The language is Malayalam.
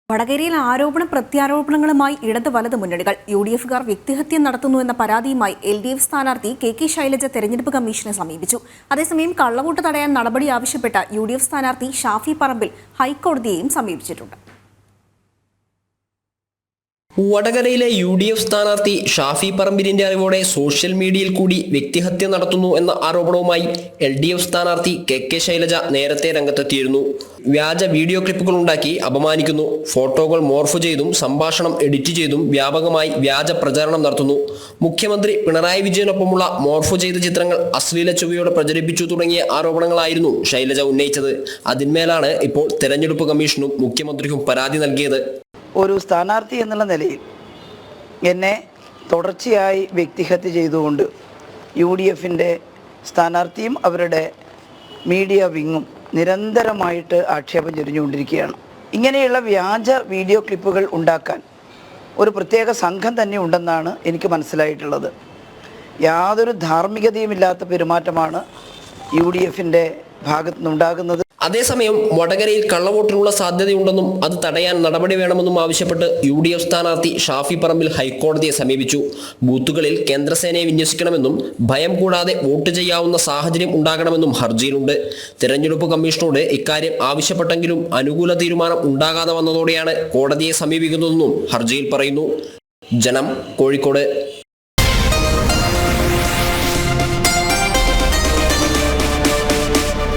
വടകരയിൽ ആരോപണ പ്രത്യാരോപണങ്ങളുമായി ഇടത് വലത് മുന്നണികൾ യുഡിഎഫുകാർ വ്യക്തിഹത്യ നടത്തുന്നുവെന്ന പരാതിയുമായി എൽഡിഎഫ് സ്ഥാനാർത്ഥി കെ ശൈലജ തെരഞ്ഞെടുപ്പ് കമ്മീഷനെ സമീപിച്ചു. അതേസമയം കള്ളവോട്ട് തടയാൻ നടപടി ആവശ്യപ്പെട്ട യുഡിഎഫ് സ്ഥാനാർത്ഥി ഷാഫി പറമ്പിൽ ഹൈക്കോടതിയെയും സമീപിച്ചിട്ടുണ്ട്. വടകരയിലെ യുഡിഎഫ് സ്ഥാനാർത്ഥി ഷാഫി പറമ്പിലിന്റെ അറിവോടെ സോഷ്യൽ മീഡിയയിൽ കൂടി വ്യക്തിഹത്യ നടത്തുന്നു എന്ന ആരോപണവുമായി എൽഡിഎഫ് സ്ഥാനാർത്ഥി കെ ശൈലജ നേരത്തെ രംഗത്തെത്തിയിരുന്നു. വ്യാജ വീഡിയോ ക്ലിപ്പുകൾ ഉണ്ടാക്കി അപമാനിക്കുന്നു, ഫോട്ടോകൾ മോർഫ് ചെയ്തും സംഭാഷണം എഡിറ്റ് ചെയ്തും വ്യാപകമായി വ്യാജ പ്രചാരണം നടത്തുന്നു, മുഖ്യമന്ത്രി പിണറായി വിജയനൊപ്പമുള്ള മോർഫ് ചെയ്ത ചിത്രങ്ങൾ അശ്ലീല ചുവയോടെ പ്രചരിപ്പിച്ചു തുടങ്ങിയ ആരോപണങ്ങളായിരുന്നു ശൈലജ ഉന്നയിച്ചത്. അതിന്മേലാണ് ഇപ്പോൾ തെരഞ്ഞെടുപ്പ് കമ്മീഷനും മുഖ്യമന്ത്രിക്കും പരാതി നൽകിയത്. ഒരു സ്ഥാനാർത്ഥി എന്നുള്ള നിലയിൽ എന്നെ തുടർച്ചയായി വ്യക്തിഹത്യ ചെയ്തുകൊണ്ട് UDFിൻ്റെ സ്ഥാനാർത്ഥിയും അവരുടെ മീഡിയ വിങ്ങും നിരന്തരമായിട്ട് ആക്ഷേപം ചൊരിഞ്ഞുകൊണ്ടിരിക്കുകയാണ്. ഇങ്ങനെയുള്ള വ്യാജ വീഡിയോ ക്ലിപ്പുകൾ ഉണ്ടാക്കാൻ ഒരു പ്രത്യേക സംഘം തന്നെ ഉണ്ടെന്നാണ് എനിക്ക് മനസ്സിലായിട്ടുള്ളത്. യാതൊരു ധാർമ്മികതയുമില്ലാത്ത പെരുമാറ്റമാണ് UDFിൻ്റെ ഭാഗത്തു നിന്നുണ്ടാകുന്നത്. അതേസമയം വടകരയിൽ കള്ളവോട്ടിനുള്ള സാധ്യതയുണ്ടെന്നും അത് തടയാൻ നടപടി വേണമെന്നും ആവശ്യപ്പെട്ട് UDF സ്ഥാനാർത്ഥി ഷാഫി പറമ്പിൽ ഹൈക്കോടതിയെ സമീപിച്ചു. ബൂത്തുകളിൽ കേന്ദ്രസേനയെ വിന്യസിക്കണമെന്നും ഭയം കൂടാതെ വോട്ട് ചെയ്യാവുന്ന സാഹചര്യം ഉണ്ടാകണമെന്നും ഹർജിയിലുണ്ട്. തെരഞ്ഞെടുപ്പ് കമ്മീഷനോട് ഇക്കാര്യം ആവശ്യപ്പെട്ടെങ്കിലും അനുകൂല തീരുമാനം ഉണ്ടാകാതെ വന്നതോടെയാണ് കോടതിയെ സമീപിക്കുന്നതെന്നും ഹർജിയിൽ പറയുന്നു. ജനം, കോഴിക്കോട്.